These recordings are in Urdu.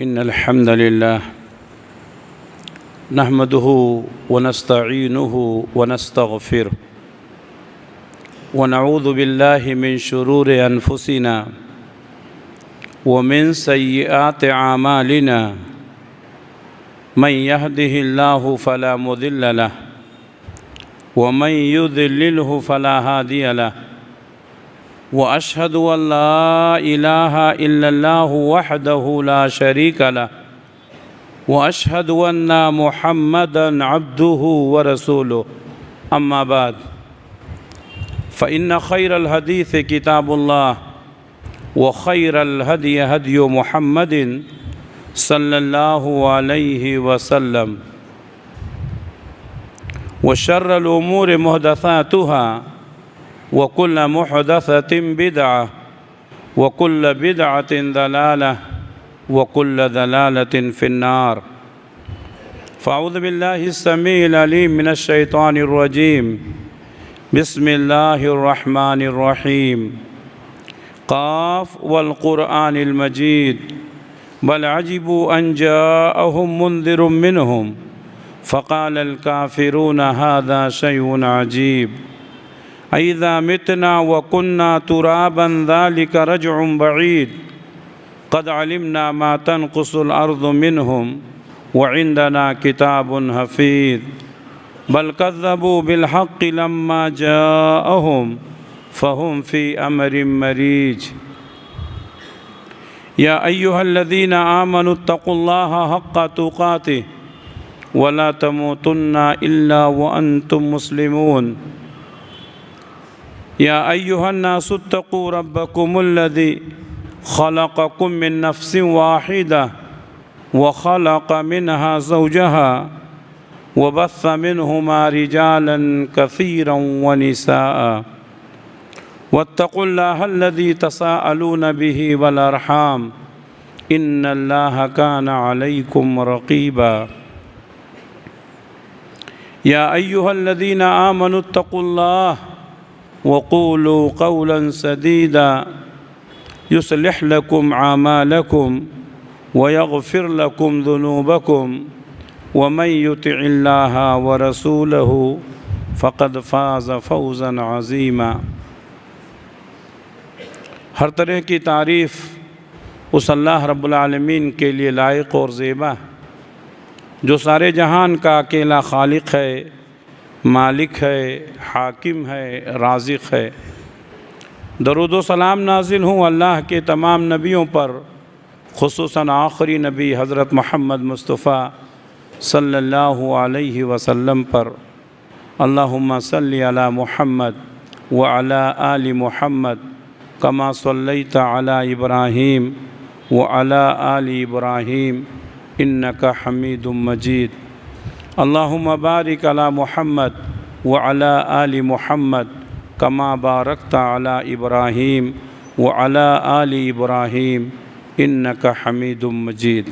إن الحمد لله نحمده ونستعينه ونستغفره ونعوذ بالله من شرور أنفسنا ومن سيئات أعمالنا من يهده الله فلا مضل له ومن يضلله فلا هادي له وأشهد أن لا إله إلا الله وحده لا شريك له وأشهد أن محمدًا عبده ورسوله أما بعد فإن خير الحديث كتاب الله وخير الهدي هدي محمد صلى الله عليه وسلم وشر الأمور محدثاتها وكل محدثة بدعة وكل بدعة ضلالة وكل ضلالة في النار فأعوذ بالله السميع العليم من الشيطان الرجيم بسم الله الرحمن الرحيم قاف والقرآن المجيد بل عجبوا أن جاءهم منذر منهم فقال الكافرون هذا شيء عجيب أإذا متنا وكنا ترابا ذلك رجع بعيد قد علمنا ما تنقص الأرض منهم وعندنا كتاب حفيظ بل كذبوا بالحق لما جاءهم فهم في أمر مريج يا أيها الذين آمنوا اتقوا الله حق تقاته ولا تموتن إلا وأنتم مسلمون يا أيها الناس اتقوا ربكم الذي خلقكم من نفس واحدة وخلق منها زوجها وبث منهما رجالا كثيرا ونساء واتقوا الله الذي تساءلون به والأرحام إن الله كان عليكم رقيبا يا أيها الذين آمنوا اتقوا الله وقولوا قولا سديدا يصلح لكم أعمالكم ويغفر لكم ذنوبكم ومن يطع الله ورسوله فقد فاز فوزا عظيما ہر طرح کی تعریف اس اللہ رب العالمین کے لیے لائق اور زیبا جو سارے جہان کا اکیلا خالق ہے، مالک ہے، حاکم ہے، رازق ہے۔ درود و سلام نازل ہوں اللہ کے تمام نبیوں پر، خصوصاً آخری نبی حضرت محمد مصطفیٰ صلی اللہ علیہ وسلم پر۔ اللہم صلی علی محمد وعلی آل محمد کما صلیت علی ابراہیم وعلی آل ابراہیم انک حمید مجید۔ اللہم بارک علی محمد وعلی آل محمد کما بارکت علی ابراہیم وعلی آل ابراہیم انک حمید مجید۔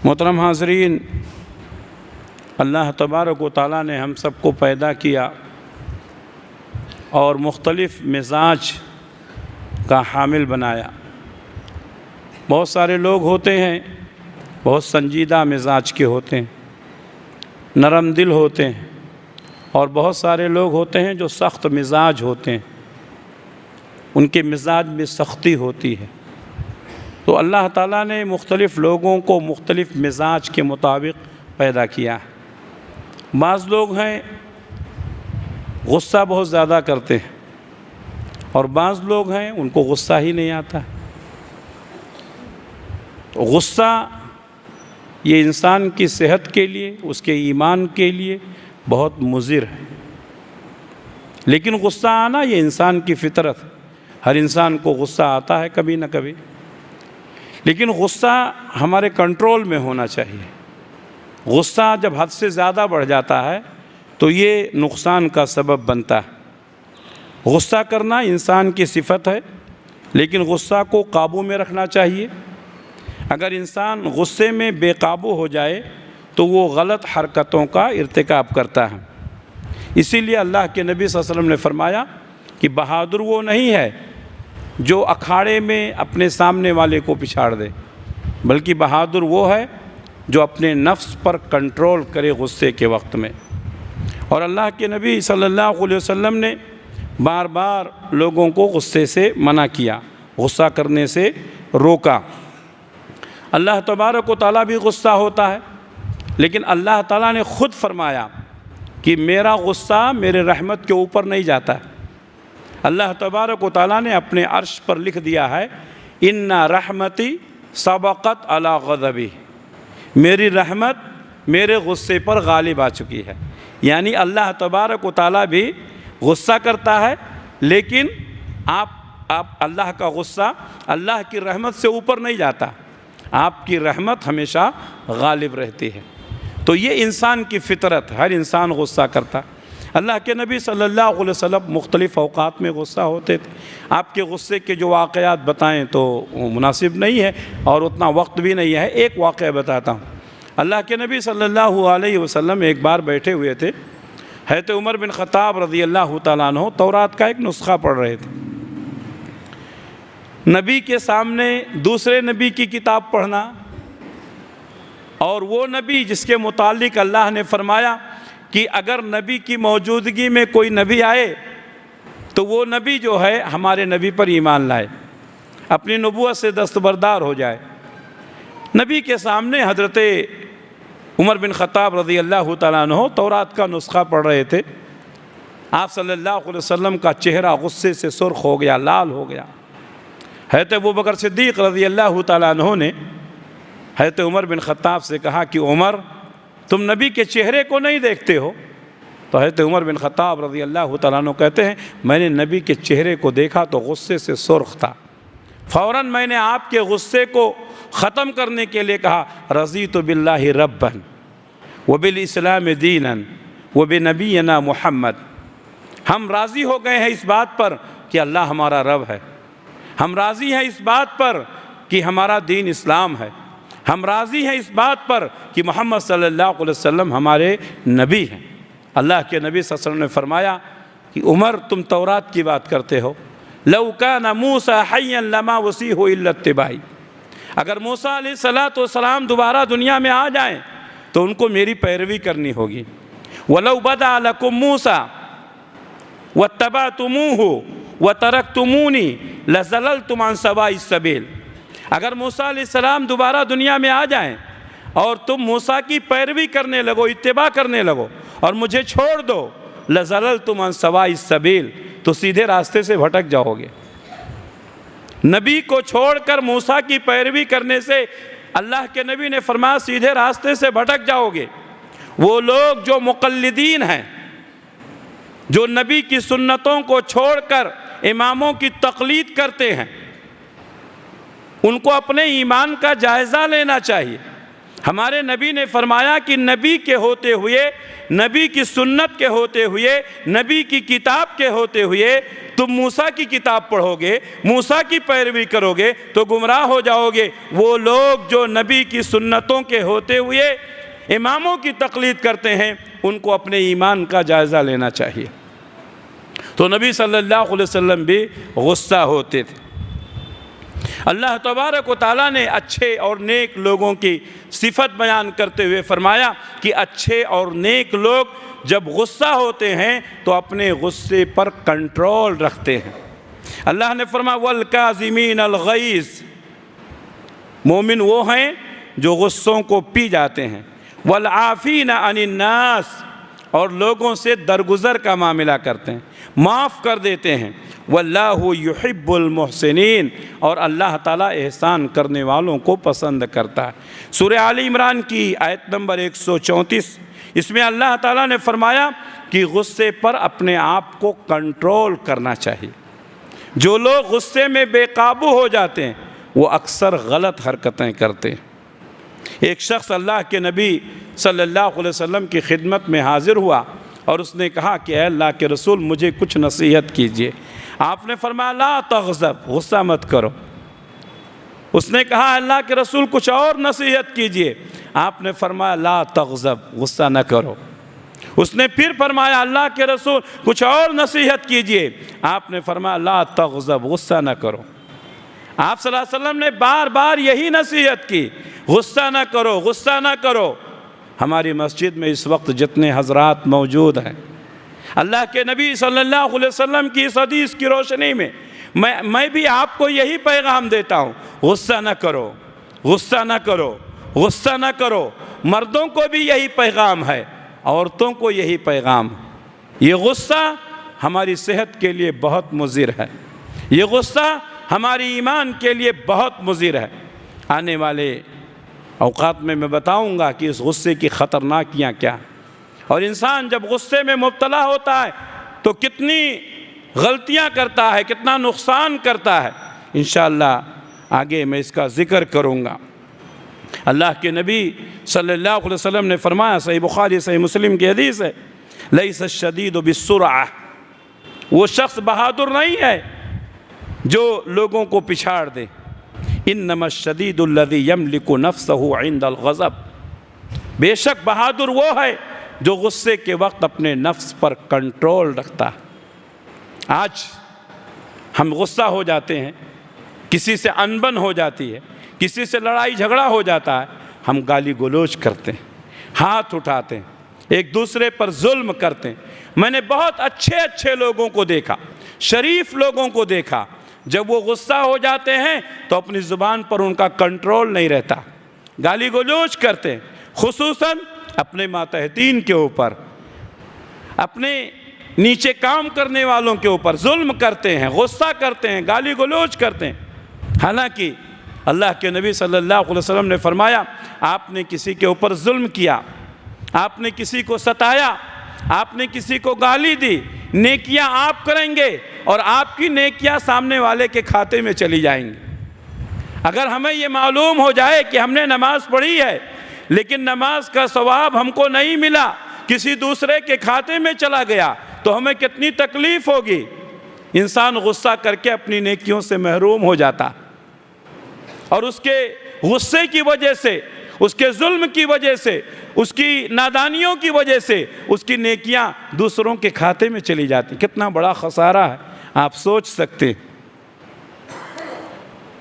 محترم حاضرین، اللہ تبارک و تعالیٰ نے ہم سب کو پیدا کیا اور مختلف مزاج کا حامل بنایا۔ بہت سارے لوگ ہوتے ہیں بہت سنجیدہ مزاج کے ہوتے ہیں، نرم دل ہوتے ہیں، اور بہت سارے لوگ ہوتے ہیں جو سخت مزاج ہوتے ہیں، ان کے مزاج میں سختی ہوتی ہے۔ تو اللہ تعالیٰ نے مختلف لوگوں کو مختلف مزاج کے مطابق پیدا کیا۔ بعض لوگ ہیں غصہ بہت زیادہ کرتے ہیں، اور بعض لوگ ہیں ان کو غصہ ہی نہیں آتا۔ تو غصہ یہ انسان کی صحت کے لیے، اس کے ایمان کے لیے بہت مضر ہے، لیکن غصہ آنا یہ انسان کی فطرت ہے۔ ہر انسان کو غصہ آتا ہے کبھی نہ کبھی، لیکن غصہ ہمارے کنٹرول میں ہونا چاہیے۔ غصہ جب حد سے زیادہ بڑھ جاتا ہے تو یہ نقصان کا سبب بنتا ہے۔ غصہ کرنا انسان کی صفت ہے، لیکن غصہ کو قابو میں رکھنا چاہیے۔ اگر انسان غصے میں بے قابو ہو جائے تو وہ غلط حرکتوں کا ارتکاب کرتا ہے۔ اسی لیے اللہ کے نبی صلی اللہ علیہ وسلم نے فرمایا کہ بہادر وہ نہیں ہے جو اکھاڑے میں اپنے سامنے والے کو پچھاڑ دے، بلکہ بہادر وہ ہے جو اپنے نفس پر کنٹرول کرے غصے کے وقت میں۔ اور اللہ کے نبی صلی اللہ علیہ وسلم نے بار بار لوگوں کو غصے سے منع کیا، غصہ کرنے سے روکا۔ اللہ تبارک و تعالیٰ بھی غصہ ہوتا ہے، لیکن اللہ تعالیٰ نے خود فرمایا کہ میرا غصہ میرے رحمت کے اوپر نہیں جاتا ہے۔ اللہ تبارک و تعالیٰ نے اپنے عرش پر لکھ دیا ہے ان رحمتی سبقت علی غضبی، میری رحمت میرے غصے پر غالب آ چکی ہے۔ یعنی اللہ تبارک و تعالیٰ بھی غصہ کرتا ہے، لیکن آپ اللہ کا غصہ اللہ کی رحمت سے اوپر نہیں جاتا، آپ کی رحمت ہمیشہ غالب رہتی ہے۔ تو یہ انسان کی فطرت، ہر انسان غصہ کرتا۔ اللہ کے نبی صلی اللہ علیہ وسلم مختلف اوقات میں غصہ ہوتے تھے۔ آپ کے غصے کے جو واقعات بتائیں تو مناسب نہیں ہے اور اتنا وقت بھی نہیں ہے۔ ایک واقعہ بتاتا ہوں۔ اللہ کے نبی صلی اللہ علیہ وسلم ایک بار بیٹھے ہوئے تھے، حضرت عمر بن خطاب رضی اللہ تعالیٰ عنہ تورات کا ایک نسخہ پڑھ رہے تھے۔ نبی کے سامنے دوسرے نبی کی کتاب پڑھنا، اور وہ نبی جس کے متعلق اللہ نے فرمایا کہ اگر نبی کی موجودگی میں کوئی نبی آئے تو وہ نبی جو ہے ہمارے نبی پر ایمان لائے، اپنی نبوت سے دستبردار ہو جائے۔ نبی کے سامنے حضرت عمر بن خطاب رضی اللہ تعالیٰ عنہ تورات کا نسخہ پڑھ رہے تھے۔ آپ صلی اللہ علیہ وسلم کا چہرہ غصے سے سرخ ہو گیا، لال ہو گیا۔ حضرت ابوبکر صدیق رضی اللہ تعالیٰ عنہ نے حضرت عمر بن خطاب سے کہا کہ عمر، تم نبی کے چہرے کو نہیں دیکھتے ہو؟ تو حضرت عمر بن خطاب رضی اللہ تعالیٰ عنہ کہتے ہیں میں نے نبی کے چہرے کو دیکھا تو غصے سے سرخ تھا، فوراً میں نے آپ کے غصے کو ختم کرنے کے لیے کہا رضیت باللہ ربا وبالاسلام دینا وبنبینا محمد۔ ہم راضی ہو گئے ہیں اس بات پر کہ اللہ ہمارا رب ہے، ہم راضی ہیں اس بات پر کہ ہمارا دین اسلام ہے، ہم راضی ہیں اس بات پر کہ محمد صلی اللہ علیہ وسلم ہمارے نبی ہیں۔ اللہ کے نبی صلی اللہ علیہ وسلم نے فرمایا کہ عمر تم تورات کی بات کرتے ہو، لو کان موسیٰ حیا لما وصیہ الا اتباعی، اگر موسیٰ علیہ السلام دوبارہ دنیا میں آ جائیں تو ان کو میری پیروی کرنی ہوگی۔ وَلَوْ بَدَعَ لَكُمْ مُوسَىٰ وَاتَّبَعْتُمُوهُ وَتَرَكْتُمُونِي لَزَلَلْتُمْ عَنْ سَوَاءِ السَّبِيلِ، اگر موسیٰ علیہ السلام دوبارہ دنیا میں آ جائیں اور تم موسیٰ کی پیروی کرنے لگو، اتباع کرنے لگو اور مجھے چھوڑ دو، لَزَلَلْتُمْ عَنْ سَوَاءِ السَّبِيلِ، تو سیدھے راستے سے بھٹک جاؤ گے۔ نبی کو چھوڑ کر موسیٰ کی پیروی کرنے سے اللہ کے نبی نے فرمایا سیدھے راستے سے بھٹک جاؤ گے۔ وہ لوگ جو مقلدین ہیں، جو نبی کی سنتوں کو چھوڑ کر اماموں کی تقلید کرتے ہیں، ان کو اپنے ایمان کا جائزہ لینا چاہیے۔ ہمارے نبی نے فرمایا کہ نبی کے ہوتے ہوئے، نبی کی سنت کے ہوتے ہوئے، نبی کی کتاب کے ہوتے ہوئے تم موسیٰ کی کتاب پڑھو گے، موسیٰ کی پیروی کرو گے تو گمراہ ہو جاؤ گے۔ وہ لوگ جو نبی کی سنتوں کے ہوتے ہوئے اماموں کی تقلید کرتے ہیں، ان کو اپنے ایمان کا جائزہ لینا چاہیے۔ تو نبی صلی اللہ علیہ وسلم بھی غصہ ہوتے تھے۔ اللہ تبارک و تعالیٰ نے اچھے اور نیک لوگوں کی صفت بیان کرتے ہوئے فرمایا کہ اچھے اور نیک لوگ جب غصہ ہوتے ہیں تو اپنے غصے پر کنٹرول رکھتے ہیں۔ اللہ نے فرمایا وَالْكَاظِمِينَ الْغَيْظَ، مومن وہ ہیں جو غصوں کو پی جاتے ہیں، وَالْعَافِينَ عَنِ النَّاسِ، اور لوگوں سے درگزر کا معاملہ کرتے ہیں، معاف کر دیتے ہیں، وَاللَّهُ يُحِبُّ الْمُحْسِنِينَ، اور اللہ تعالیٰ احسان کرنے والوں کو پسند کرتا ہے۔ سورہ آل عمران کی آیت نمبر 134، اس میں اللہ تعالیٰ نے فرمایا کہ غصے پر اپنے آپ کو کنٹرول کرنا چاہیے۔ جو لوگ غصے میں بے قابو ہو جاتے ہیں وہ اکثر غلط حرکتیں کرتے ہیں۔ ایک شخص اللہ کے نبی صلی اللہ علیہ وسلم کی خدمت میں حاضر ہوا اور اس نے کہا کہ اے اللہ کے رسول مجھے کچھ نصیحت کیجئے۔ آپ نے فرمایا لا تغضب، غصہ مت کرو۔ اس نے کہا اللہ کے رسول کچھ اور نصیحت کیجئے۔ آپ نے فرمایا لا تغضب، غصہ نہ کرو۔ اس نے پھر فرمایا اللہ کے رسول کچھ اور نصیحت کیجئے۔ آپ نے فرمایا لا تغضب، غصہ نہ کرو۔ آپ صلی اللہ علیہ وسلم نے بار بار یہی نصیحت کی، غصہ نہ کرو، غصہ نہ کرو۔ ہماری مسجد میں اس وقت جتنے حضرات موجود ہیں، اللہ کے نبی صلی اللہ علیہ وسلم کی اس حدیث کی روشنی میں میں بھی آپ کو یہی پیغام دیتا ہوں، غصہ نہ کرو، غصہ نہ کرو، غصہ نہ کرو۔ مردوں کو بھی یہی پیغام ہے، عورتوں کو یہی پیغام ہے۔ یہ غصہ ہماری صحت کے لیے بہت مضر ہے، یہ غصہ ہماری ایمان کے لیے بہت مضر ہے۔ آنے والے اوقات میں بتاؤں گا کہ اس غصے کی خطرناکیاں کیا ہیں، اور انسان جب غصے میں مبتلا ہوتا ہے تو کتنی غلطیاں کرتا ہے، کتنا نقصان کرتا ہے۔ انشاءاللہ آگے میں اس کا ذکر کروں گا۔ اللہ کے نبی صلی اللہ علیہ وسلم نے فرمایا، صحیح بخاری صحیح مسلم کی حدیث ہے، لیس الشدید بالسرعہ، وہ شخص بہادر نہیں ہے جو لوگوں کو پچھاڑ دے، انما الشدید الذی یملک نفسہ عند الغضب، بے شک بہادر وہ ہے جو غصے کے وقت اپنے نفس پر کنٹرول رکھتا ہے۔ آج ہم غصہ ہو جاتے ہیں، کسی سے انبن ہو جاتی ہے، کسی سے لڑائی جھگڑا ہو جاتا ہے، ہم گالی گلوچ کرتے ہیں، ہاتھ اٹھاتے ہیں، ایک دوسرے پر ظلم کرتے ہیں۔ میں نے بہت اچھے لوگوں کو دیکھا، شریف لوگوں کو دیکھا، جب وہ غصہ ہو جاتے ہیں تو اپنی زبان پر ان کا کنٹرول نہیں رہتا، گالی گلوچ کرتے ہیں، خصوصاً اپنے ماتحتین کے اوپر، اپنے نیچے کام کرنے والوں کے اوپر ظلم کرتے ہیں، غصہ کرتے ہیں، گالی گلوچ کرتے ہیں۔ حالانکہ اللہ کے نبی صلی اللہ علیہ وسلم نے فرمایا، آپ نے کسی کے اوپر ظلم کیا، آپ نے کسی کو ستایا، آپ نے کسی کو گالی دی، نیکیاں آپ کریں گے اور آپ کی نیکیاں سامنے والے کے کھاتے میں چلی جائیں گی۔ اگر ہمیں یہ معلوم ہو جائے کہ ہم نے نماز پڑھی ہے لیکن نماز کا ثواب ہم کو نہیں ملا، کسی دوسرے کے کھاتے میں چلا گیا، تو ہمیں کتنی تکلیف ہوگی۔ انسان غصہ کر کے اپنی نیکیوں سے محروم ہو جاتا، اور اس کے غصے کی وجہ سے، اس کے ظلم کی وجہ سے، اس کی نادانیوں کی وجہ سے اس کی نیکیاں دوسروں کے کھاتے میں چلی جاتی۔ کتنا بڑا خسارہ ہے، آپ سوچ سکتے۔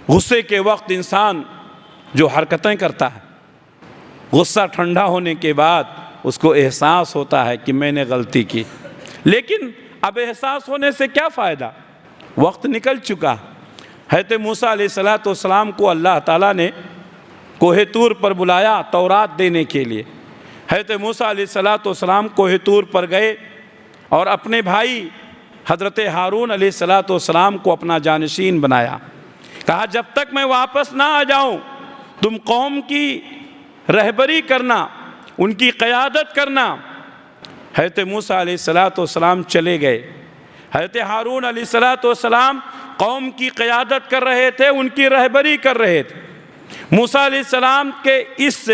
غصے کے وقت انسان جو حرکتیں کرتا ہے، غصہ ٹھنڈا ہونے کے بعد اس کو احساس ہوتا ہے کہ میں نے غلطی کی، لیکن اب احساس ہونے سے کیا فائدہ، وقت نکل چکا۔ حضرت موسیٰ علیہ السلام کو اللہ تعالیٰ نے کوہ طور پر بلایا تورات دینے کے لیے۔ حضرت موسیٰ علیہ السلام کوہ طور پر گئے اور اپنے بھائی حضرت ہارون علیہ السلام کو اپنا جانشین بنایا۔ کہا جب تک میں واپس نہ آ جاؤں تم قوم کی رہبری کرنا، ان کی قیادت کرنا۔ حضرت موسیٰ علیہ السلام چلے گئے، حضرت ہارون علیہ السلام قوم کی قیادت کر رہے تھے، ان کی رہبری کر رہے تھے۔ موسیٰ علیہ السلام کے اس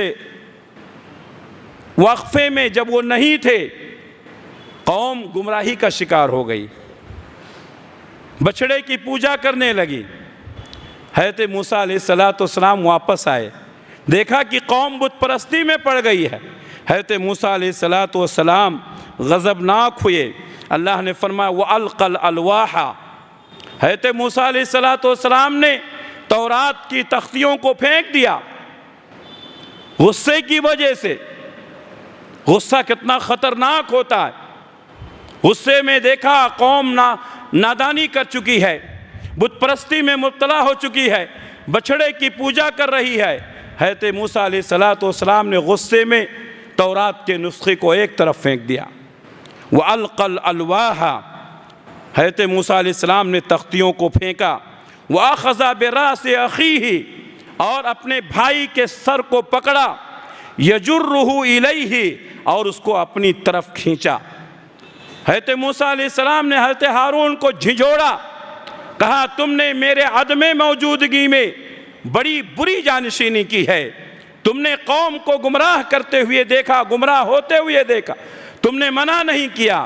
وقفے میں جب وہ نہیں تھے، قوم گمراہی کا شکار ہو گئی، بچڑے کی پوجا کرنے لگی۔ حضرت موسیٰ علیہ السلام واپس آئے، دیکھا کہ قوم بت پرستی میں پڑ گئی ہے۔ حضرت موسیٰ علیہ السلام غضبناک ہوئے۔ اللہ نے فرمایا وَأَلْقَى الْأَلْوَاحَ، حضرت موسیٰ علیہ السلام نے تورات کی تختیوں کو پھینک دیا غصے کی وجہ سے۔ غصہ کتنا خطرناک ہوتا ہے۔ غصے میں دیکھا قوم نادانی کر چکی ہے، بت پرستی میں مبتلا ہو چکی ہے، بچڑے کی پوجا کر رہی ہے۔ حضرت موسیٰ علیہ السلام نے غصے میں تورات کے نسخے کو ایک طرف پھینک دیا۔ وَأَلْقَى الْأَلْوَاحَ، حضرت موسیٰ علیہ السلام نے تختیوں کو پھینکا۔ وَأَخَذَ بِرَأْسِ أَخِيهِ، اور اپنے بھائی کے سر کو پکڑا، يَجُرُّهُ إِلَيْهِ، اور اس کو اپنی طرف کھینچا۔ حضرت موسیٰ علیہ السلام نے حضرت ہارون کو جھنجھوڑا، کہا تم نے میرے عدم موجودگی میں بڑی بری جانشینی کی ہے، تم نے قوم کو گمراہ کرتے ہوئے دیکھا، گمراہ ہوتے ہوئے دیکھا، تم نے منع نہیں کیا۔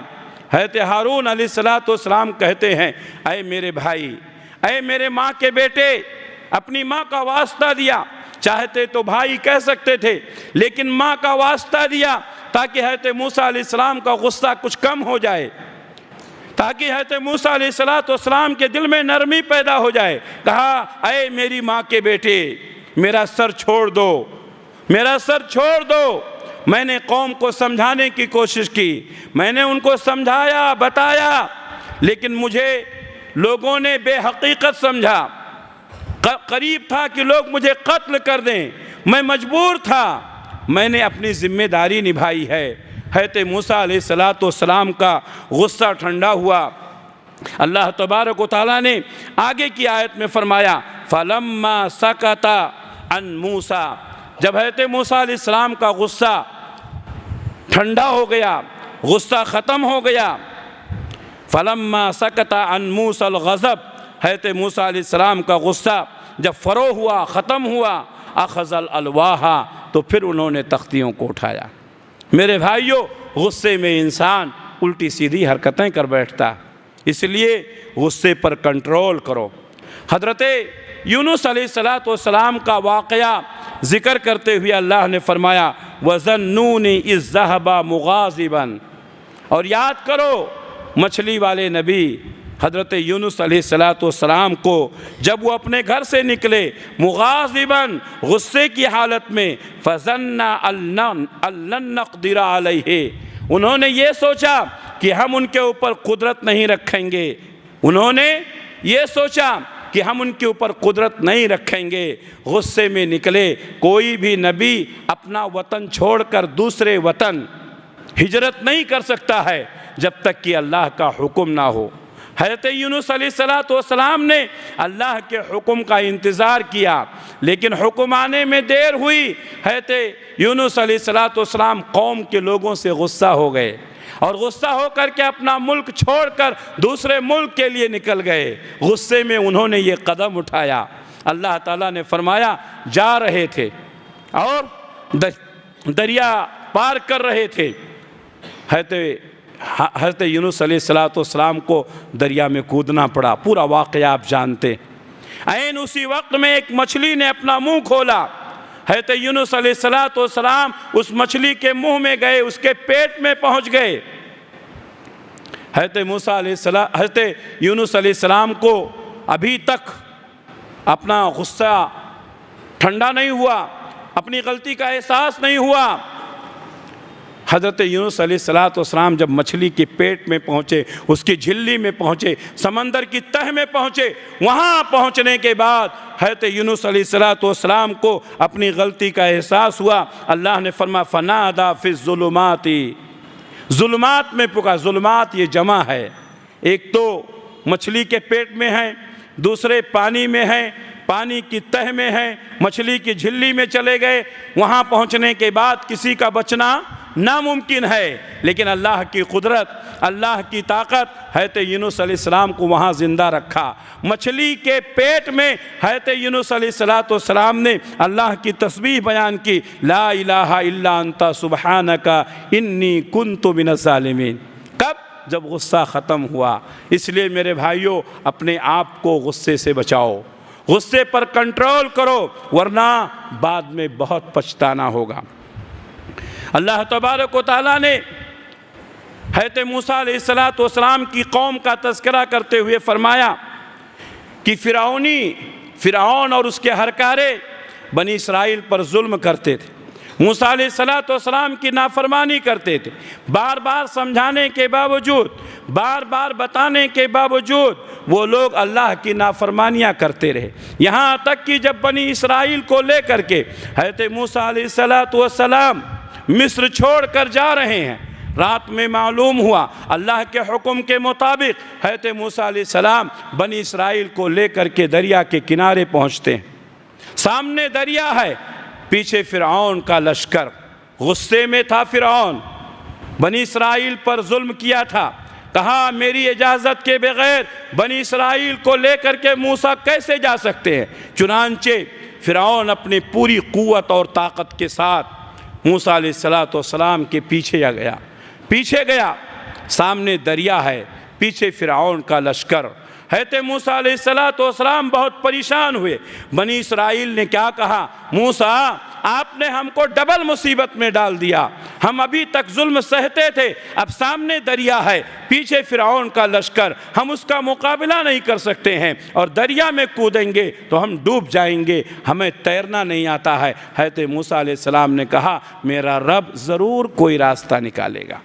حضرت ہارون علیہ السلام کہتے ہیں اے میرے بھائی، اے میرے ماں کے بیٹے، اپنی ماں کا واسطہ دیا، چاہتے تو بھائی کہہ سکتے تھے لیکن ماں کا واسطہ دیا تاکہ حضرت موسیٰ علیہ السلام کا غصہ کچھ کم ہو جائے، تاکہ حضرت موسیٰ علیہ السلام کے دل میں نرمی پیدا ہو جائے۔ کہا اے میری ماں کے بیٹے، میرا سر چھوڑ دو، میرا سر چھوڑ دو۔ میں نے قوم کو سمجھانے کی کوشش کی، میں نے ان کو سمجھایا بتایا، لیکن مجھے لوگوں نے بے حقیقت سمجھا۔ قریب تھا کہ لوگ مجھے قتل کر دیں، میں مجبور تھا، میں نے اپنی ذمہ داری نبھائی ہے۔ حضرت موسیٰ علیہ السلام کا غصہ ٹھنڈا ہوا۔ اللہ تبارک و تعالیٰ نے آگے کی آیت میں فرمایا فَلَمَّا سَكَتَ عَن مُوسَىٰ، جب حضرت موسیٰ علیہ السلام کا غصہ ٹھنڈا ہو گیا، غصہ ختم ہو گیا، فَلَمَّا سَكَتَ عَن مُوسَىٰ الْغَضَبُ، حضرت موسیٰ علیہ السلام کا غصہ جب فروغ ہوا، ختم ہوا، أَخَذَ الْأَلْوَاحَ، تو پھر انہوں نے تختیوں کو اٹھایا۔ میرے بھائیوں، غصے میں انسان الٹی سیدھی حرکتیں کر بیٹھتا، اس لیے غصے پر کنٹرول کرو۔ حضرت یونس علیہ السلام کا واقعہ ذکر کرتے ہوئے اللہ نے فرمایا وَظَنُّونِ إِذْ ذَهَبَ مُغَاضِبًا، اور یاد کرو مچھلی والے نبی حضرت یونس علیہ السلام کو جب وہ اپنے گھر سے نکلے مغاضباً، غصے کی حالت میں، فَظَنَّ أَن لَّن نَّقْدِرَ عَلَيْهِ، انہوں نے یہ سوچا کہ ہم ان کے اوپر قدرت نہیں رکھیں گے، انہوں نے یہ سوچا کہ ہم ان کے اوپر قدرت نہیں رکھیں گے۔ غصے میں نکلے۔ کوئی بھی نبی اپنا وطن چھوڑ کر دوسرے وطن ہجرت نہیں کر سکتا ہے جب تک کہ اللہ کا حکم نہ ہو۔ حضرت یونس علیہ السلام نے اللہ کے حکم کا انتظار کیا، لیکن حکم آنے میں دیر ہوئی۔ حضرت یونس علیہ السلام قوم کے لوگوں سے غصہ ہو گئے، اور غصہ ہو کر کے اپنا ملک چھوڑ کر دوسرے ملک کے لیے نکل گئے۔ غصے میں انہوں نے یہ قدم اٹھایا۔ اللہ تعالیٰ نے فرمایا جا رہے تھے اور دریا پار کر رہے تھے، حضرت یونس علیہ السلام کو دریا میں کودنا پڑا۔ پورا واقعہ آپ جانتے۔ عین اسی وقت میں ایک مچھلی نے اپنا منہ کھولا۔ حضرت یونس علیہ السلام اس مچھلی کے منہ میں گئے، اس کے پیٹ میں پہنچ گئے۔ حضرت یونس علیہ السلام کو ابھی تک اپنا غصہ ٹھنڈا نہیں ہوا، اپنی غلطی کا احساس نہیں ہوا۔ حضرت یونس علیہ السلام جب مچھلی کے پیٹ میں پہنچے، اس کی جھلی میں پہنچے، سمندر کی تہ میں پہنچے، وہاں پہنچنے کے بعد حضرت یونس علیہ السلام کو اپنی غلطی کا احساس ہوا۔ اللہ نے فرمایا فَنَادَى فِي الظُّلُمَاتِ، ظلمات میں پکار۔ ظلمات یہ جمع ہے، ایک تو مچھلی کے پیٹ میں ہے، دوسرے پانی میں ہے، پانی کی تہ میں ہے، مچھلی کی جھلی میں چلے گئے۔ وہاں پہنچنے کے بعد کسی کا بچنا ناممکن ہے، لیکن اللہ کی قدرت، اللہ کی طاقت حضرت یونس علیہ السلام کو وہاں زندہ رکھا۔ مچھلی کے پیٹ میں حضرت یونس علیہ السلام نے اللہ کی تسبیح بیان کی، لا الہ الا انت سبحانک انی کنت من الظالمین۔ کب؟ جب غصہ ختم ہوا۔ اس لیے میرے بھائیوں، اپنے آپ کو غصے سے بچاؤ، غصے پر کنٹرول کرو، ورنہ بعد میں بہت پچھتانا ہوگا۔ اللہ تبارک و تعالیٰ نے حضرت موسیٰ علیہ السلام کی قوم کا تذکرہ کرتے ہوئے فرمایا کہ فرعون اور اس کے ہرکارے بنی اسرائیل پر ظلم کرتے تھے، موسیٰ علیہ السلام کی نافرمانی کرتے تھے۔ بار بار سمجھانے کے باوجود، بار بار بتانے کے باوجود وہ لوگ اللہ کی نافرمانیاں کرتے رہے، یہاں تک کہ جب بنی اسرائیل کو لے کر کے حضرت موسیٰ علیہ السلام مصر چھوڑ کر جا رہے ہیں، رات میں معلوم ہوا اللہ کے حکم کے مطابق حضرت موسیٰ علیہ السلام بنی اسرائیل کو لے کر کے دریا کے کنارے پہنچتے ہیں۔ سامنے دریا ہے، پیچھے فرعون کا لشکر۔ غصے میں تھا فرعون، بنی اسرائیل پر ظلم کیا تھا، کہا میری اجازت کے بغیر بنی اسرائیل کو لے کر کے موسیٰ کیسے جا سکتے ہیں؟ چنانچہ فرعون اپنی پوری قوت اور طاقت کے ساتھ موسیٰ علیہ السلام کے پیچھے گیا۔ سامنے دریا ہے، پیچھے فرعون کا لشکر۔ حضرت موسیٰ علیہ السلام بہت پریشان ہوئے۔ بنی اسرائیل نے کیا کہا؟ موسیٰ آپ نے ہم کو ڈبل مصیبت میں ڈال دیا، ہم ابھی تک ظلم سہتے تھے، اب سامنے دریا ہے، پیچھے فرعون کا لشکر، ہم اس کا مقابلہ نہیں کر سکتے ہیں اور دریا میں کودیں گے تو ہم ڈوب جائیں گے، ہمیں تیرنا نہیں آتا ہے۔ حضرت موسیٰ علیہ السلام نے کہا میرا رب ضرور کوئی راستہ نکالے گا۔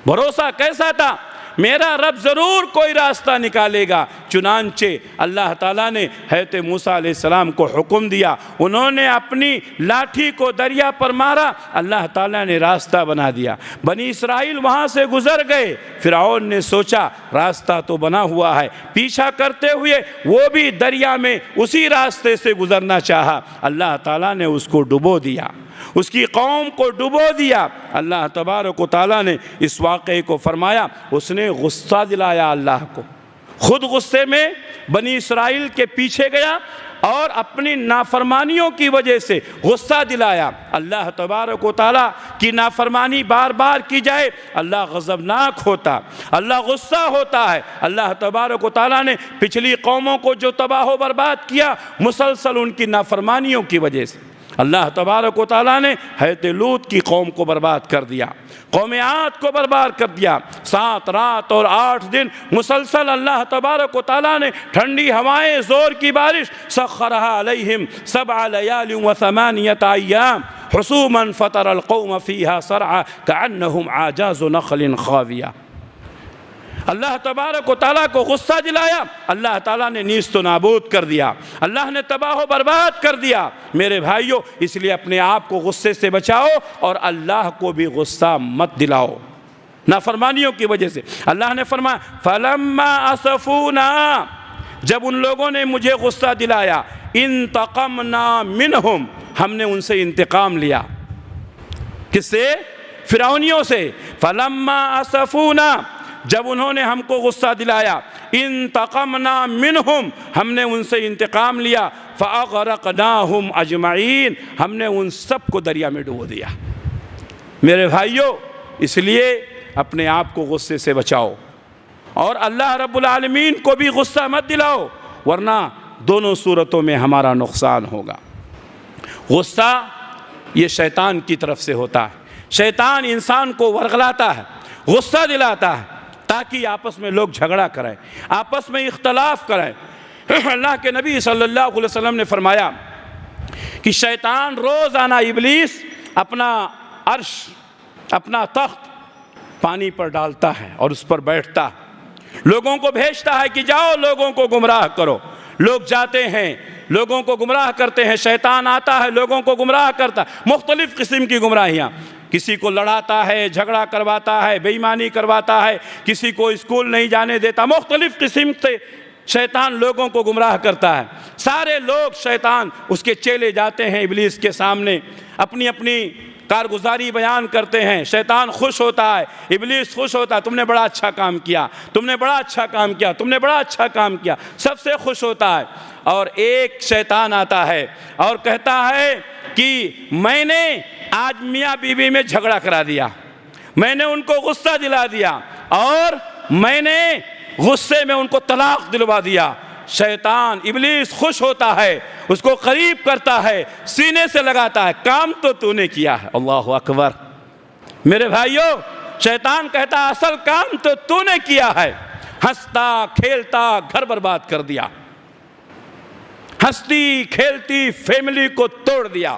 بھروسہ کیسا تھا؟ میرا رب ضرور کوئی راستہ نکالے گا۔ چنانچہ اللہ تعالیٰ نے حضرت موسیٰ علیہ السلام کو حکم دیا، انہوں نے اپنی لاٹھی کو دریا پر مارا، اللہ تعالیٰ نے راستہ بنا دیا، بنی اسرائیل وہاں سے گزر گئے۔ فرعون نے سوچا راستہ تو بنا ہوا ہے، پیچھا کرتے ہوئے وہ بھی دریا میں اسی راستے سے گزرنا چاہا، اللہ تعالیٰ نے اس کو ڈبو دیا، اس کی قوم کو ڈبو دیا۔ اللہ تبارک و تعالیٰ نے اس واقعے کو فرمایا، اس نے غصہ دلایا اللہ کو، خود غصے میں بنی اسرائیل کے پیچھے گیا اور اپنی نافرمانیوں کی وجہ سے غصہ دلایا۔ اللہ تبارک و تعالیٰ کی نافرمانی بار بار کی جائے اللہ غضبناک ہوتا، اللہ غصہ ہوتا ہے۔ اللہ تبارک و تعالیٰ نے پچھلی قوموں کو جو تباہ و برباد کیا مسلسل ان کی نافرمانیوں کی وجہ سے۔ اللہ تبارک و تعالیٰ نے حضرت لوط کی قوم کو برباد کر دیا، قوم عاد کو برباد کر دیا۔ 7 رات اور 8 دن مسلسل اللہ تبارک و تعالیٰ نے ٹھنڈی ہوائیں، زور کی بارش، سخرها علیہم 7 لیال و 8 ایام حسوما فطر القوم فیہا صرعا کعنہم اعجاز نخل خاویہ۔ اللہ تبارک و تعالیٰ کو غصہ دلایا، اللہ تعالیٰ نے نیست و نابود کر دیا، اللہ نے تباہ و برباد کر دیا۔ میرے بھائیوں، اس لیے اپنے آپ کو غصے سے بچاؤ اور اللہ کو بھی غصہ مت دلاؤ نافرمانیوں کی وجہ سے۔ اللہ نے فرمایا فَلَمَّا أَسَفُونَا، جب ان لوگوں نے مجھے غصہ دلایا، انتقمنا منہم، ہم نے ان سے انتقام لیا۔ کس سے؟ فرعونیوں سے۔ فَلَمَّا أَسَفُونَا، جب انہوں نے ہم کو غصہ دلایا، انتقمنا منہم، ہم نے ان سے انتقام لیا، فاغرقناہم اجمعین، ہم نے ان سب کو دریا میں ڈبو دیا۔ میرے بھائیوں، اس لیے اپنے آپ کو غصے سے بچاؤ اور اللہ رب العالمین کو بھی غصہ مت دلاؤ، ورنہ دونوں صورتوں میں ہمارا نقصان ہوگا۔ غصہ یہ شیطان کی طرف سے ہوتا ہے، شیطان انسان کو ورغلاتا ہے، غصہ دلاتا ہے تاکہ آپس میں لوگ جھگڑا کریں، آپس میں اختلاف کریں۔ اللہ کے نبی صلی اللہ علیہ وسلم نے فرمایا کہ شیطان روزانہ ابلیس اپنا عرش، اپنا تخت پانی پر ڈالتا ہے اور اس پر بیٹھتا ہے، لوگوں کو بھیجتا ہے کہ جاؤ لوگوں کو گمراہ کرو۔ لوگ جاتے ہیں، لوگوں کو گمراہ کرتے ہیں، شیطان آتا ہے لوگوں کو گمراہ کرتا ہے، مختلف قسم کی گمراہیاں، کسی کو لڑاتا ہے، جھگڑا کرواتا ہے، بے ایمانی کرواتا ہے، کسی کو اسکول نہیں جانے دیتا، مختلف قسم سے شیطان لوگوں کو گمراہ کرتا ہے۔ سارے لوگ شیطان اس کے چیلے جاتے ہیں ابلیس کے سامنے، اپنی اپنی کارگزاری بیان کرتے ہیں، شیطان خوش ہوتا ہے، ابلیس خوش ہوتا ہے، تم نے بڑا اچھا کام کیا، تم نے بڑا اچھا کام کیا، تم نے بڑا اچھا کام کیا، سب سے خوش ہوتا ہے۔ اور ایک شیطان آتا ہے اور کہتا ہے کہ میں نے آج میاں بیوی میں جھگڑا کرا دیا، میں نے ان کو غصہ دلا دیا اور میں نے غصے میں ان کو طلاق دلوا دیا۔ شیطان ابلیس خوش ہوتا ہے، اس کو قریب کرتا ہے، سینے سے لگاتا ہے، کام تو نے کیا ہے۔ اللہ اکبر۔ میرے بھائیوں، شیطان کہتا ہے اصل کام تو نے کیا ہے، ہنستا کھیلتا گھر برباد کر دیا، ہنستی کھیلتی فیملی کو توڑ دیا۔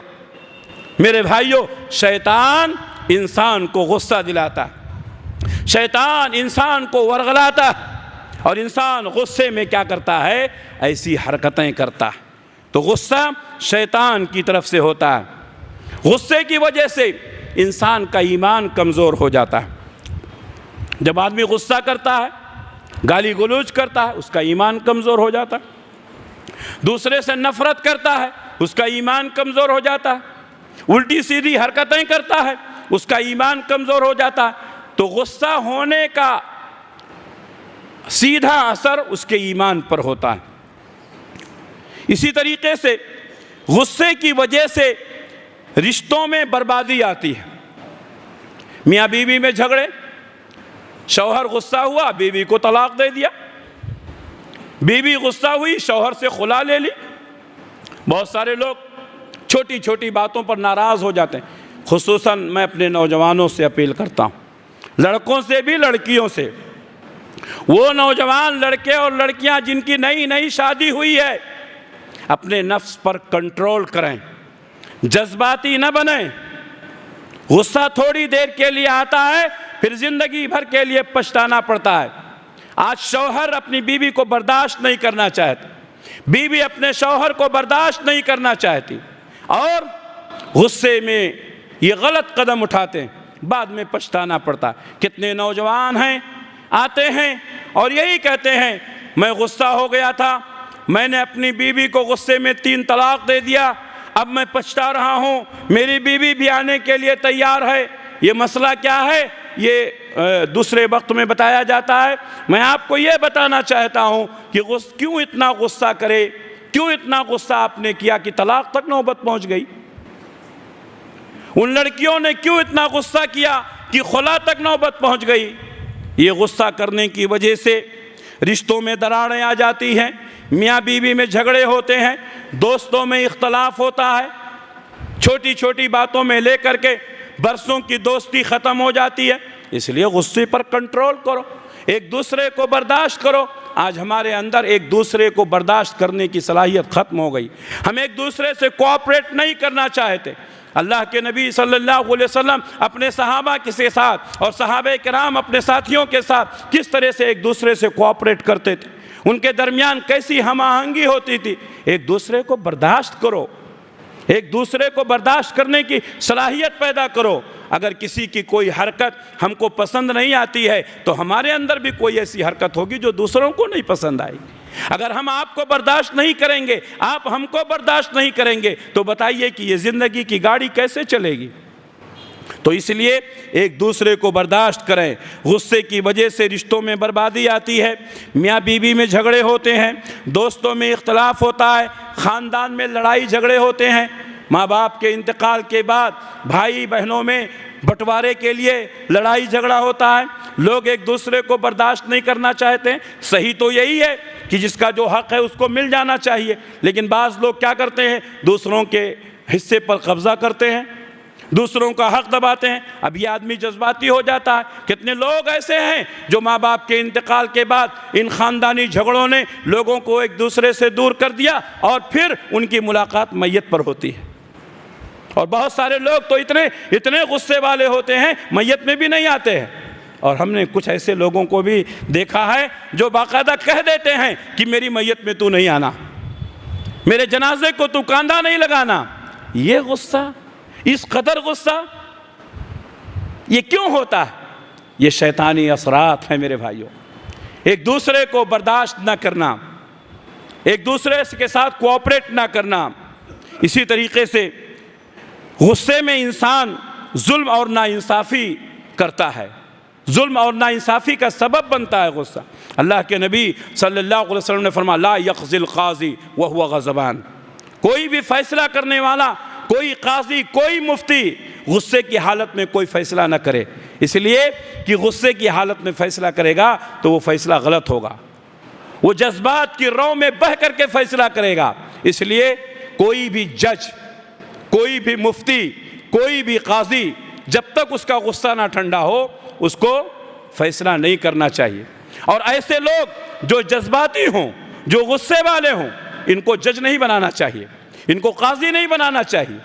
میرے بھائیوں، شیطان انسان کو غصہ دلاتا ہے، شیطان انسان کو ورغلاتا ہے اور انسان غصے میں کیا کرتا ہے؟ ایسی حرکتیں کرتا ہے۔ تو غصہ شیطان کی طرف سے ہوتا ہے۔ غصے کی وجہ سے انسان کا ایمان کمزور ہو جاتا ہے۔ جب آدمی غصہ کرتا ہے، گالی گلوچ کرتا ہے، اس کا ایمان کمزور ہو جاتا ہے۔ دوسرے سے نفرت کرتا ہے، اس کا ایمان کمزور ہو جاتا ہے۔ الٹی سیدھی حرکتیں کرتا ہے، اس کا ایمان کمزور ہو جاتا ہے۔ تو غصہ ہونے کا سیدھا اثر اس کے ایمان پر ہوتا ہے۔ اسی طریقے سے غصے کی وجہ سے رشتوں میں بربادی آتی ہے۔ میاں بیوی میں جھگڑے، شوہر غصہ ہوا، بیوی کو طلاق دے دیا، بیوی غصہ ہوئی، شوہر سے خلا لے لی۔ بہت سارے لوگ چھوٹی چھوٹی باتوں پر ناراض ہو جاتے ہیں، خصوصاً میں اپنے نوجوانوں سے اپیل کرتا ہوں، لڑکوں سے بھی لڑکیوں سے، وہ نوجوان لڑکے اور لڑکیاں جن کی نئی شادی ہوئی ہے، اپنے نفس پر کنٹرول کریں، جذباتی نہ بنیں۔ غصہ تھوڑی دیر کے لیے آتا ہے، پھر زندگی بھر کے لیے پچھتانا پڑتا ہے۔ آج شوہر اپنی بیوی کو برداشت نہیں کرنا چاہتے، بیوی اپنے شوہر کو برداشت نہیں کرنا چاہتی، اور غصے میں یہ غلط قدم اٹھاتے ہیں، بعد میں پچھتانا پڑتا ہے۔ کتنے نوجوان ہیں آتے ہیں اور یہی کہتے ہیں میں غصہ ہو گیا تھا، میں نے اپنی بیوی کو غصے میں 3 طلاق دے دیا، اب میں پچھتا رہا ہوں، میری بیوی بھی آنے کے لیے تیار ہے۔ یہ مسئلہ کیا ہے یہ دوسرے وقت میں بتایا جاتا ہے۔ میں آپ کو یہ بتانا چاہتا ہوں کہ کیوں اتنا غصہ کرے، کیوں اتنا غصہ آپ نے کیا کہ طلاق تک نوبت پہنچ گئی؟ ان لڑکیوں نے کیوں اتنا غصہ کیا کہ خلا تک نوبت پہنچ گئی؟ یہ غصہ کرنے کی وجہ سے رشتوں میں دراڑیں آ جاتی ہیں، میاں بیوی میں جھگڑے ہوتے ہیں، دوستوں میں اختلاف ہوتا ہے، چھوٹی چھوٹی باتوں میں لے کر کے برسوں کی دوستی ختم ہو جاتی ہے۔ اس لیے غصے پر کنٹرول کرو، ایک دوسرے کو برداشت کرو۔ آج ہمارے اندر ایک دوسرے کو برداشت کرنے کی صلاحیت ختم ہو گئی، ہم ایک دوسرے سے کوآپریٹ نہیں کرنا چاہتے۔ اللہ کے نبی صلی اللہ علیہ وسلم اپنے صحابہ کے ساتھ اور صحابہ کرام اپنے ساتھیوں کے ساتھ کس طرح سے ایک دوسرے سے کوآپریٹ کرتے تھے، ان کے درمیان کیسی ہم آہنگی ہوتی تھی۔ ایک دوسرے کو برداشت کرو، ایک دوسرے کو برداشت کرنے کی صلاحیت پیدا کرو۔ اگر کسی کی کوئی حرکت ہم کو پسند نہیں آتی ہے تو ہمارے اندر بھی کوئی ایسی حرکت ہوگی جو دوسروں کو نہیں پسند آئے گی۔ اگر ہم آپ کو برداشت نہیں کریں گے، آپ ہم کو برداشت نہیں کریں گے، تو بتائیے کہ یہ زندگی کی گاڑی کیسے چلے گی؟ تو اس لیے ایک دوسرے کو برداشت کریں۔ غصے کی وجہ سے رشتوں میں بربادی آتی ہے، میاں بیوی میں جھگڑے ہوتے ہیں، دوستوں میں اختلاف ہوتا ہے، خاندان میں لڑائی جھگڑے ہوتے ہیں، ماں باپ کے انتقال کے بعد بھائی بہنوں میں بٹوارے کے لیے لڑائی جھگڑا ہوتا ہے، لوگ ایک دوسرے کو برداشت نہیں کرنا چاہتے۔ صحیح تو یہی ہے کہ جس کا جو حق ہے اس کو مل جانا چاہیے، لیکن بعض لوگ کیا کرتے ہیں، دوسروں کے حصے پر قبضہ کرتے ہیں، دوسروں کا حق دباتے ہیں۔ اب یہ آدمی جذباتی ہو جاتا ہے۔ کتنے لوگ ایسے ہیں جو ماں باپ کے انتقال کے بعد ان خاندانی جھگڑوں نے لوگوں کو ایک دوسرے سے دور کر دیا، اور پھر ان کی ملاقات میت پر ہوتی ہے۔ اور بہت سارے لوگ تو اتنے غصے والے ہوتے ہیں میت میں بھی نہیں آتے ہیں۔ اور ہم نے کچھ ایسے لوگوں کو بھی دیکھا ہے جو باقاعدہ کہہ دیتے ہیں کہ میری میت میں تو نہیں آنا، میرے جنازے کو تو کاندھا نہیں لگانا۔ یہ غصہ، اس قدر غصہ یہ کیوں ہوتا ہے؟ یہ شیطانی اثرات ہیں میرے بھائیوں۔ ایک دوسرے کو برداشت نہ کرنا، ایک دوسرے کے ساتھ کوآپریٹ نہ کرنا۔ اسی طریقے سے غصے میں انسان ظلم اور ناانصافی کرتا ہے، ظلم اور ناانصافی کا سبب بنتا ہے غصہ۔ اللہ کے نبی صلی اللہ علیہ وسلم نے فرمایا لا یقضی القاضی وہو غضبان، کوئی بھی فیصلہ کرنے والا، کوئی قاضی، کوئی مفتی غصے کی حالت میں کوئی فیصلہ نہ کرے، اس لیے کہ غصے کی حالت میں فیصلہ کرے گا تو وہ فیصلہ غلط ہوگا، وہ جذبات کی رو میں بہہ کر کے فیصلہ کرے گا۔ اس لیے کوئی بھی جج، کوئی بھی مفتی، کوئی بھی قاضی جب تک اس کا غصہ نہ ٹھنڈا ہو اس کو فیصلہ نہیں کرنا چاہیے۔ اور ایسے لوگ جو جذباتی ہوں، جو غصے والے ہوں، ان کو جج نہیں بنانا چاہیے، ان کو قاضی نہیں بنانا چاہیے۔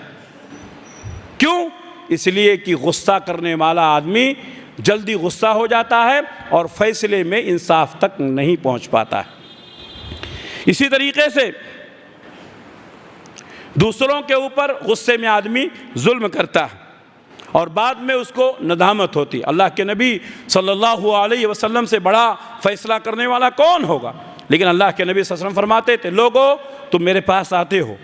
کیوں؟ اس لیے کہ غصہ کرنے والا آدمی جلدی غصہ ہو جاتا ہے اور فیصلے میں انصاف تک نہیں پہنچ پاتا ہے۔ اسی طریقے سے دوسروں کے اوپر غصے میں آدمی ظلم کرتا ہے اور بعد میں اس کو ندامت ہوتی ہے۔ اللہ کے نبی صلی اللہ علیہ وسلم سے بڑا فیصلہ کرنے والا کون ہوگا؟ لیکن اللہ کے نبی صلی اللہ علیہ وسلم فرماتے تھے لوگو تم میرے پاس آتے ہو،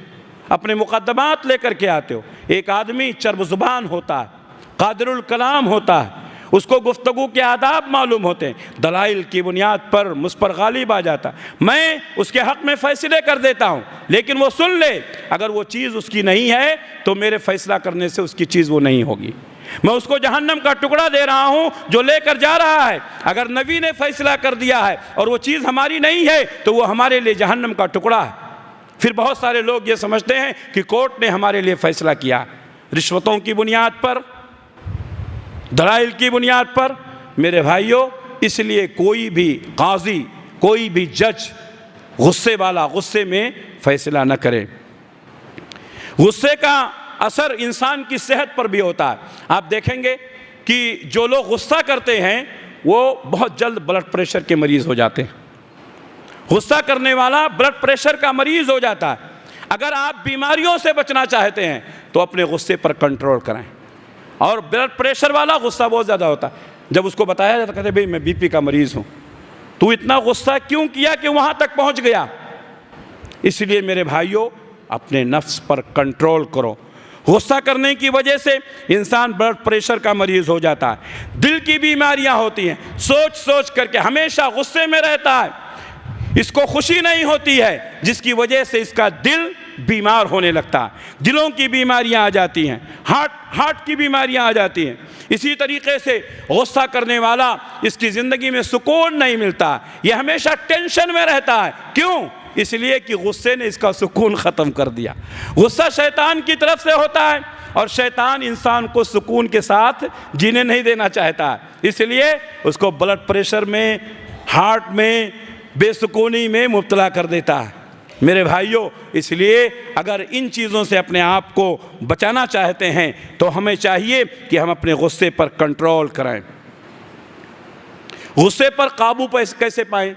اپنے مقدمات لے کر کے آتے ہو۔ ایک آدمی چرب زبان ہوتا ہے، قادر الکلام ہوتا ہے، اس کو گفتگو کے آداب معلوم ہوتے ہیں، دلائل کی بنیاد پر مجھ پر غالب آ جاتا، میں اس کے حق میں فیصلے کر دیتا ہوں، لیکن وہ سن لے اگر وہ چیز اس کی نہیں ہے تو میرے فیصلہ کرنے سے اس کی چیز وہ نہیں ہوگی۔ میں اس کو جہنم کا ٹکڑا دے رہا ہوں جو لے کر جا رہا ہے، اگر نبی نے فیصلہ کر دیا ہے اور وہ چیز ہماری نہیں ہے تو وہ ہمارے لیے جہنم کا ٹکڑا ہے۔ پھر بہت سارے لوگ یہ سمجھتے ہیں کہ کورٹ نے ہمارے لیے فیصلہ کیا، رشوتوں کی بنیاد پر، دلائل کی بنیاد پر، میرے بھائیوں اس لیے کوئی بھی قاضی، کوئی بھی جج غصے والا غصے میں فیصلہ نہ کرے۔ غصے کا اثر انسان کی صحت پر بھی ہوتا ہے۔ آپ دیکھیں گے کہ جو لوگ غصہ کرتے ہیں وہ بہت جلد بلڈ پریشر کے مریض ہو جاتے ہیں۔ غصہ کرنے والا بلڈ پریشر کا مریض ہو جاتا ہے۔ اگر آپ بیماریوں سے بچنا چاہتے ہیں تو اپنے غصے پر کنٹرول کریں۔ اور بلڈ پریشر والا غصہ بہت زیادہ ہوتا ہے، جب اس کو بتایا جاتا کہتے ہیں بھئی میں بی پی کا مریض ہوں، تو اتنا غصہ کیوں کیا کہ وہاں تک پہنچ گیا؟ اس لیے میرے بھائیوں اپنے نفس پر کنٹرول کرو۔ غصہ کرنے کی وجہ سے انسان بلڈ پریشر کا مریض ہو جاتا ہے، دل کی بیماریاں ہوتی ہیں، سوچ سوچ کر کے ہمیشہ غصے میں رہتا ہے، اس کو خوشی نہیں ہوتی ہے، جس کی وجہ سے اس کا دل بیمار ہونے لگتا ہے، دلوں کی بیماریاں آ جاتی ہیں، ہارٹ کی بیماریاں آ جاتی ہیں۔ اسی طریقے سے غصہ کرنے والا اس کی زندگی میں سکون نہیں ملتا، یہ ہمیشہ ٹینشن میں رہتا ہے۔ کیوں؟ اس لیے کہ غصے نے اس کا سکون ختم کر دیا۔ غصہ شیطان کی طرف سے ہوتا ہے اور شیطان انسان کو سکون کے ساتھ جینے نہیں دینا چاہتا ہے، اس لیے اس کو بلڈ پریشر میں، ہارٹ میں، بے سکونی میں مبتلا کر دیتا ہے۔ میرے بھائیوں اس لیے اگر ان چیزوں سے اپنے آپ کو بچانا چاہتے ہیں تو ہمیں چاہیے کہ ہم اپنے غصے پر کنٹرول کریں۔ غصے پر قابو کیسے پائیں؟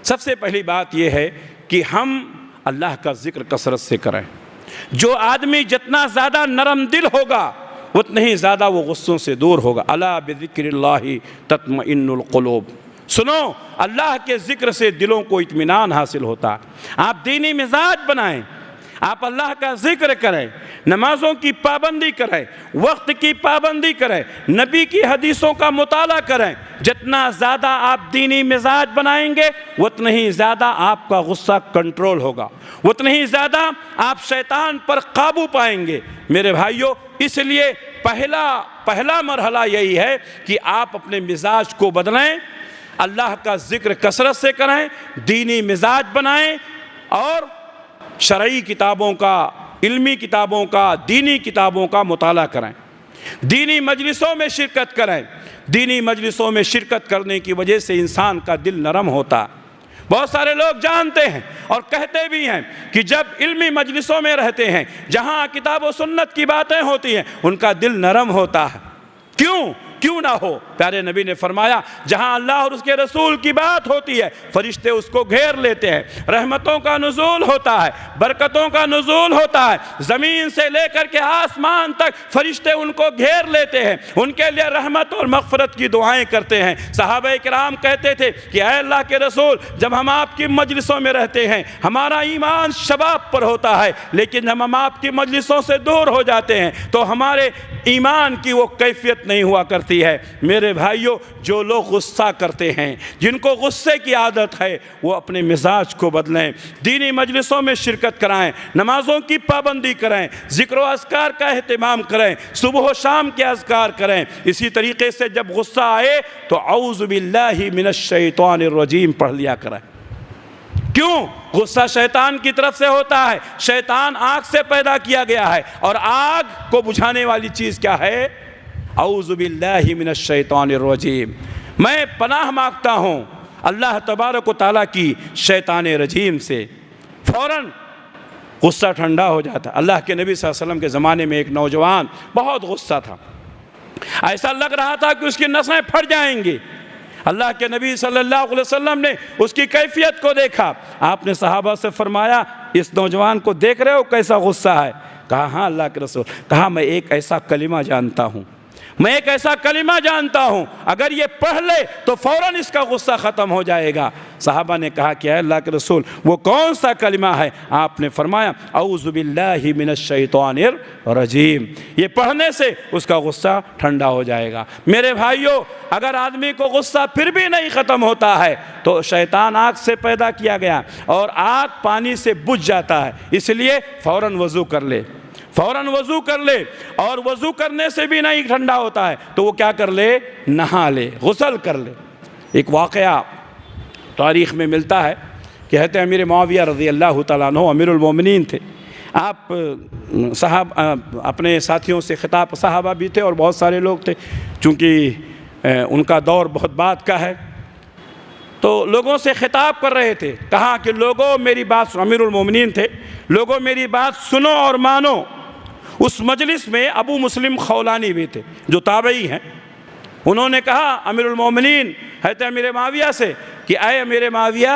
سب سے پہلی بات یہ ہے کہ ہم اللہ کا ذکر کثرت سے کریں۔ جو آدمی جتنا زیادہ نرم دل ہوگا اتنا ہی زیادہ وہ غصوں سے دور ہوگا۔ الا بذکر اللہ تطمئن القلوب، سنو اللہ کے ذکر سے دلوں کو اطمینان حاصل ہوتا ہے۔ آپ دینی مزاج بنائیں، آپ اللہ کا ذکر کریں، نمازوں کی پابندی کریں، وقت کی پابندی کریں، نبی کی حدیثوں کا مطالعہ کریں۔ جتنا زیادہ آپ دینی مزاج بنائیں گے اتنا ہی زیادہ آپ کا غصہ کنٹرول ہوگا، اتنا ہی زیادہ آپ شیطان پر قابو پائیں گے۔ میرے بھائیوں اس لیے پہلا مرحلہ یہی ہے کہ آپ اپنے مزاج کو بدلیں، اللہ کا ذکر کثرت سے کریں، دینی مزاج بنائیں اور شرعی کتابوں کا، علمی کتابوں کا، دینی کتابوں کا مطالعہ کریں، دینی مجلسوں میں شرکت کریں۔ دینی مجلسوں میں شرکت کرنے کی وجہ سے انسان کا دل نرم ہوتا ہے۔ بہت سارے لوگ جانتے ہیں اور کہتے بھی ہیں کہ جب علمی مجلسوں میں رہتے ہیں جہاں کتاب و سنت کی باتیں ہوتی ہیں ان کا دل نرم ہوتا ہے۔ کیوں نہ ہو؟ پیارے نبی نے فرمایا جہاں اللہ اور اس کے رسول کی بات ہوتی ہے فرشتے اس کو گھیر لیتے ہیں، رحمتوں کا نزول ہوتا ہے، برکتوں کا نزول ہوتا ہے، زمین سے لے کر کے آسمان تک فرشتے ان کو گھیر لیتے ہیں، ان کے لیے رحمت اور مغفرت کی دعائیں کرتے ہیں۔ صحابہ کرام کہتے تھے کہ اے اللہ کے رسول جب ہم آپ کی مجلسوں میں رہتے ہیں ہمارا ایمان شباب پر ہوتا ہے، لیکن جب ہم آپ کی مجلسوں سے دور ہو جاتے ہیں تو ہمارے ایمان کی وہ کیفیت نہیں ہوا کرتی ہے۔ میرے بھائیوں جو لوگ غصہ کرتے ہیں، جن کو غصے کی عادت ہے، وہ اپنے مزاج کو بدلیں، دینی مجلسوں میں شرکت کرائیں، نمازوں کی پابندی کریں، ذکر و اذکار کا اہتمام کریں، صبح و شام کے اذکار کریں۔ اسی طریقے سے جب غصہ آئے تو اعوذ باللہ من الشیطان الرجیم پڑھ لیا کریں۔ کیوں؟ غصہ شیطان کی طرف سے ہوتا ہے۔ شیطان آگ سے پیدا کیا گیا ہے اور آگ کو بجھانے والی چیز کیا ہے؟ اعوذ باللہ من الشیطان الرجیم۔ میں پناہ مانگتا ہوں اللہ تبارک و تعالیٰ کی شیطان رجیم سے۔ فوراً غصہ ٹھنڈا ہو جاتا۔ اللہ کے نبی صلی اللہ علیہ وسلم کے زمانے میں ایک نوجوان بہت غصہ تھا، ایسا لگ رہا تھا کہ اس کی نسیں پھٹ جائیں گی۔ اللہ کے نبی صلی اللہ علیہ وسلم نے اس کی کیفیت کو دیکھا۔ آپ نے صحابہ سے فرمایا اس نوجوان کو دیکھ رہے ہو کیسا غصہ ہے؟ کہا ہاں اللہ کے رسول۔ کہا میں ایک ایسا کلمہ جانتا ہوں، اگر یہ پڑھ لے تو فوراً اس کا غصہ ختم ہو جائے گا۔ صحابہ نے کہا کہ اے اللہ کے رسول وہ کون سا کلمہ ہے؟ آپ نے فرمایا اعوذ باللہ من الشیطان الرجیم۔ یہ پڑھنے سے اس کا غصہ ٹھنڈا ہو جائے گا۔ میرے بھائیوں اگر آدمی کو غصہ پھر بھی نہیں ختم ہوتا ہے تو شیطان آگ سے پیدا کیا گیا اور آگ پانی سے بجھ جاتا ہے، اس لیے فوراً وضو کر لے، اور وضو کرنے سے بھی نہیں ٹھنڈا ہوتا ہے تو وہ کیا کر لے؟ نہا لے، غسل کر لے۔ ایک واقعہ تاریخ میں ملتا ہے کہ حضرت امیر معاویہ رضی اللہ تعالیٰ عنہ امیر المومنین تھے۔ آپ صاحب اپنے ساتھیوں سے خطاب، صحابہ بھی تھے اور بہت سارے لوگ تھے، چونکہ ان کا دور بہت بعد کا ہے، تو لوگوں سے خطاب کر رہے تھے، کہا کہ لوگوں میری بات سنو، امیر المومنین تھے، لوگوں میری بات سنو اور مانو۔ اس مجلس میں ابو مسلم خولانی بھی تھے جو تابعی ہیں، انہوں نے کہا امیر المومنین حضرت امیر معاویہ سے کہ اے امیر معاویہ،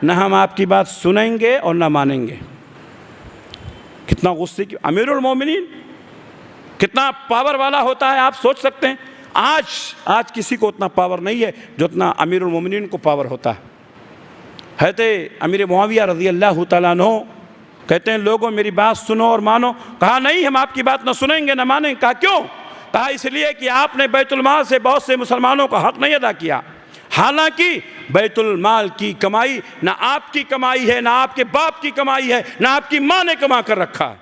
نہ ہم آپ کی بات سنیں گے اور نہ مانیں گے۔ کتنا غصے کی امیر المومنین، کتنا پاور والا ہوتا ہے، آپ سوچ سکتے ہیں۔ آج کسی کو اتنا پاور نہیں ہے جو اتنا امیر المومنین کو پاور ہوتا ہے۔ حضرت امیر معاویہ رضی اللہ تعالیٰ عنہ کہتے ہیں لوگوں میری بات سنو اور مانو۔ کہا نہیں، ہم آپ کی بات نہ سنیں گے نہ مانیں گے۔ کہا کیوں؟ کہا اس لیے کہ آپ نے بیت المال سے بہت سے مسلمانوں کا حق نہیں ادا کیا، حالانکہ بیت المال کی کمائی نہ آپ کی کمائی ہے، نہ آپ کے باپ کی کمائی ہے، نہ آپ کی ماں نے کما کر رکھا ہے۔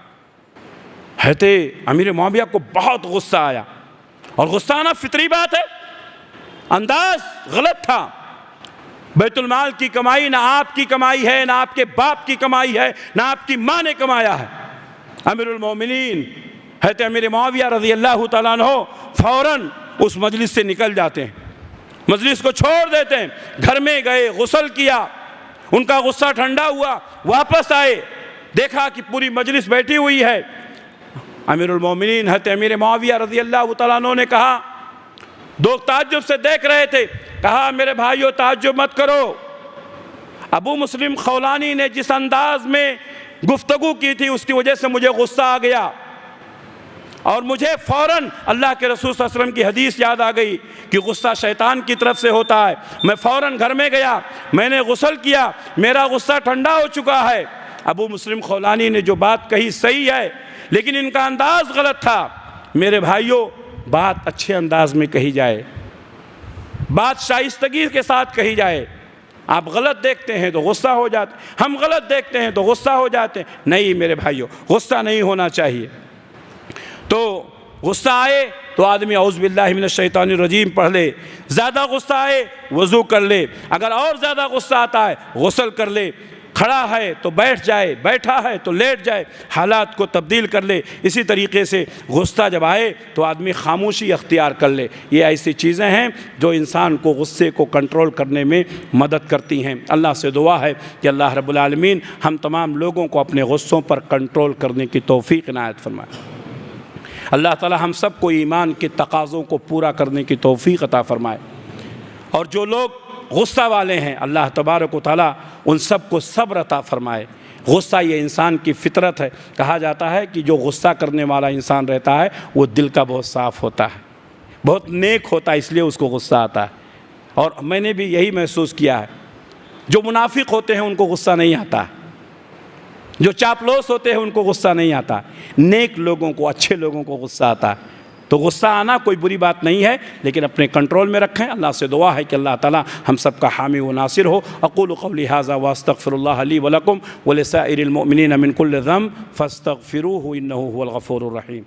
حضرت امیر معاویہ کو بہت غصہ آیا، اور غصہ آنا فطری بات ہے، انداز غلط تھا۔ بیت المال کی کمائی نہ آپ کی کمائی ہے، نہ آپ کے باپ کی کمائی ہے، نہ آپ کی ماں نے کمایا ہے۔ امیر المومنین حضرت امیر معاویہ رضی اللہ تعالیٰ عنہ فوراً اس مجلس سے نکل جاتے ہیں، مجلس کو چھوڑ دیتے ہیں، گھر میں گئے، غسل کیا، ان کا غصہ ٹھنڈا ہوا، واپس آئے، دیکھا کہ پوری مجلس بیٹھی ہوئی ہے۔ امیر المومنین حضرت امیر معاویہ رضی اللہ تعالیٰ عنہ نے کہا، دو تعجب سے دیکھ رہے تھے، کہا میرے بھائیو تعجب مت کرو، ابو مسلم خولانی نے جس انداز میں گفتگو کی تھی اس کی وجہ سے مجھے غصہ آ گیا، اور مجھے فوراً اللہ کے رسول صلی اللہ علیہ وسلم کی حدیث یاد آ گئی کہ غصہ شیطان کی طرف سے ہوتا ہے۔ میں فوراً گھر میں گیا، میں نے غسل کیا، میرا غصہ ٹھنڈا ہو چکا ہے۔ ابو مسلم خولانی نے جو بات کہی صحیح ہے، لیکن ان کا انداز غلط تھا۔ میرے بھائیوں، بات اچھے انداز میں کہی جائے، بات شائستگی کے ساتھ کہی جائے۔ آپ غلط دیکھتے ہیں تو غصہ ہو جاتے، ہم غلط دیکھتے ہیں تو غصہ ہو جاتے ہیں۔ نہیں میرے بھائیوں، غصہ نہیں ہونا چاہیے۔ تو غصہ آئے تو آدمی اعوذ باللہ من الشیطان الرجیم پڑھ لے، زیادہ غصہ آئے وضو کر لے، اگر اور زیادہ غصہ آتا ہے غسل کر لے، کھڑا ہے تو بیٹھ جائے، بیٹھا ہے تو لیٹ جائے، حالات کو تبدیل کر لے۔ اسی طریقے سے غصہ جب آئے تو آدمی خاموشی اختیار کر لے۔ یہ ایسی چیزیں ہیں جو انسان کو غصے کو کنٹرول کرنے میں مدد کرتی ہیں۔ اللہ سے دعا ہے کہ اللہ رب العالمین ہم تمام لوگوں کو اپنے غصوں پر کنٹرول کرنے کی توفیق عنایت فرمائے۔ اللہ تعالی ہم سب کو ایمان کے تقاضوں کو پورا کرنے کی توفیق عطا فرمائے، اور جو لوگ غصہ والے ہیں اللہ تبارک و تعالیٰ ان سب کو صبر عطا فرمائے۔ غصہ یہ انسان کی فطرت ہے۔ کہا جاتا ہے کہ جو غصہ کرنے والا انسان رہتا ہے وہ دل کا بہت صاف ہوتا ہے، بہت نیک ہوتا ہے، اس لیے اس کو غصہ آتا ہے۔ اور میں نے بھی یہی محسوس کیا ہے، جو منافق ہوتے ہیں ان کو غصہ نہیں آتا، جو چاپلوس ہوتے ہیں ان کو غصہ نہیں آتا، نیک لوگوں کو، اچھے لوگوں کو غصہ آتا ہے۔ تو غصہ آنا کوئی بری بات نہیں ہے، لیکن اپنے کنٹرول میں رکھیں۔ اللہ سے دعا ہے کہ اللہ تعالی ہم سب کا حامی و ناصر ہو۔ اقول قولی ھذا واستغفر اللہ لی ولکم ولسائر المؤمنین من کل ذنب فاستغفروہ انہ هو الغفور الرحیم۔